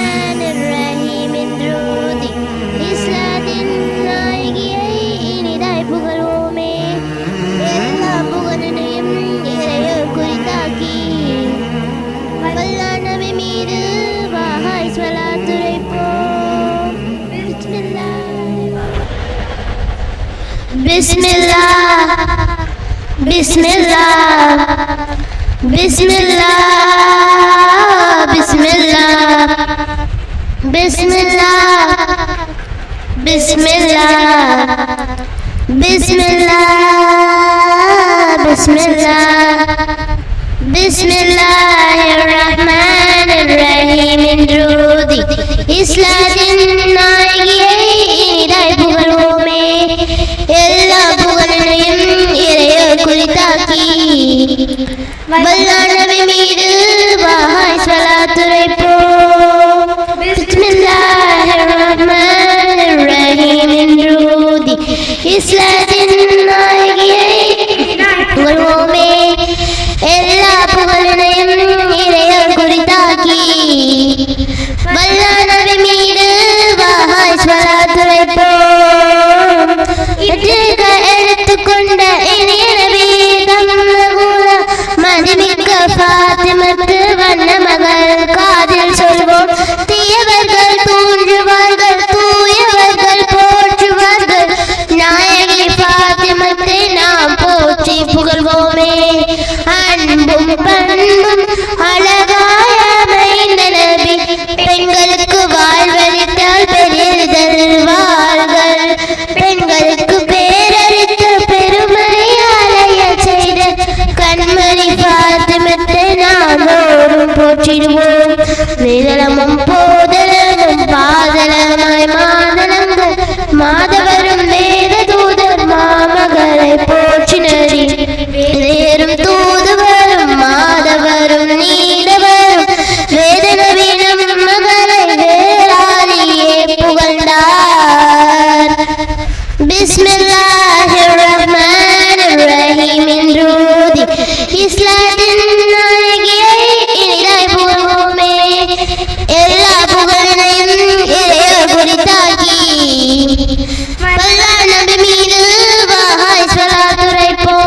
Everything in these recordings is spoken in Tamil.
ബിസ്മില്ലാഹിർറഹ്മാനിർറഹീം ദ്രൂതി ഇസ്ലാത്തിൻ നായികയായി ഇനിതായി പുകഴുമേ എല്ലാ പുകഴിനെയും ഇരയെ കുറിത്താക്കി വല്ലാനവി മീது വാഹായ് സ്വലാത്തുരൈപ്പോം ബിസ്മില്ലാഹ് ബിസ്മില്ലാഹ് ബിസ്മില്ലാഹ് ബിസ്മില്ലാഹ് ബിസ്മില്ലാഹ് ബിസ്മില്ലാഹ് ബിസ്മില്ലാഹ് ബിസ്മില്ലാഹ് ബിസ്മില്ലാഹിർറഹ്മാനിർറഹീം ദ്രൂതി ഇസ്ലാത്തിൻ നായികയായി ഇനിതായി പുകഴുമേ എല്ലാ പുകഴിനെയും ഇരയെ കുറിത്താക്കി വല്ലാനവി മീது വാഹായ് സ്വലാത്തുരൈപ്പോം ബിസ്മില്ലാഹിർറഹ്മാനിർറഹീം ദ്രൂതി ഇസ്ലാത്തിൻ നായികയായി പുകഴുമേ എല്ലാ പുകഴിനെയും ഇരയെ കുറിത്താക്കി വല്ലാനവി മീது വാഹായ് സ്വലാത്തുരൈപ്പോം എടുത്തുകൊണ്ട് ഇനിയ നബി மதிமிக்க பாத்திமத்து வண்ண மகள் காதில் சொல்வோம் தீயவர்கள் தூண்டுவார்கள் தூயவர்கள் போற்றுவார்கள் நாயகி பாத்திமத்தை நாம் போற்றி புகழ்வோமே அன்பும் பண்பும் அழகாய அமைந்த நபி பெண்களுக்கு வாழ்வளித்தால் பெரியதல்வார்கள் பெண்களுக்கு பேரளித்த பெருமையாலய செய்த கண்மணி பாத்திமத்தை நாமோரும் போற்றிடுவோம் நிரலமும் போதலனும் பாதலமாய் மாதலங்கள் மாதவரும் வேத தூதர் மாமகளை போற்றினரி வேறும் தூதுவரும் மாதவரும் நீடவரும் வேதனவினும் மகளை வேளாளியே புகழ்ந்தார் ബിസ്മില്ലാഹിർറഹ്മാനിർറഹീം ദ്രൂതി ഇസ്ലാത്തിൻ നായികയായി ഇനിതായി പുകഴുമേ എല്ലാ പുകഴിനെയും ഇരയെ കുറിത്താക്കി വല്ലാനവി മീது വാഹായ് സ്വലാത്തുരൈപ്പോം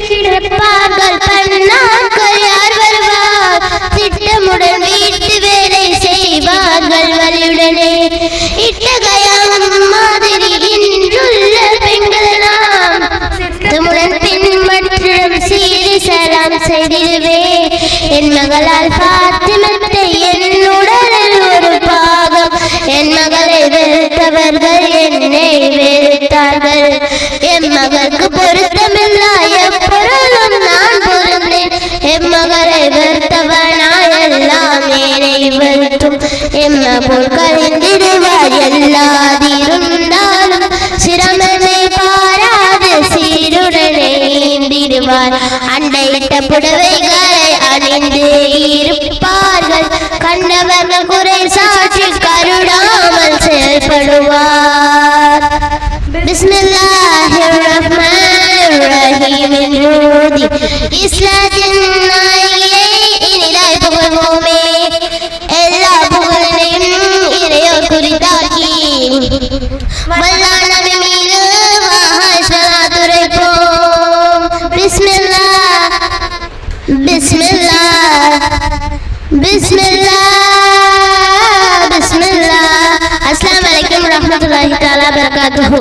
சிறப்பார்கள் பண்ணாக்கள் யார் வருவார் திட்டமுடன் வீட்டு வேலை செய்வார்கள் வலியுடனே இட்டகையாம் மாதிரி இன்றுள்ள பெண்களெல்லாம் திட்டமுடன் பின்பற்றும் சீரி சலாம் செய்திடுவே என் மகளால் பாத்திமத்தை என் உடலில் ஒரு பாகம் என் மகளை வெறுத்தவர்கள் என்னை வெறுத்தார்கள் என் மகளுக்கு பொருத்தமில்லா எப்பொருளும் நான் பொருந்தேன் என் மகளை வெறுத்தவனாய் எல்லாம் என்னை வெறுத்தும் எம்ம போல் கழிந்திடுவார் எல்லாதிருந்தாலும் சிரமனை பாராது சீருடனே ஈந்திடுவார் அண்டையிட்ட புடவைகளை அணிந்து இருப்பார்கள் கண்டவர்கள் குறை சாட்சி கருடாமல் செயல்படுவார் பிஸ்மில்லாஹிர்ரஹ்மானிர்ரஹீம் ദ്രൂതി ഇസ്ലാത്തിൻ നായികയായി ഇനിതായി പുകഴുമേ എല്ലാ പുകഴിനെയും ഇരയെ കുറിത്താക്കി വല്ലാനവി മീது വാഹായ് സ്വലാത്തുരൈപ്പോം ബിസ്മില്ലാഹ് ബിസ്മില്ലാഹ് ബിസ്മില്ലാഹ് ബിസ്മില്ലാഹ് അസ്സലാമു അലൈക്കും വറഹ്മത്തുള്ളാഹി തആല വബറകാതുഹു.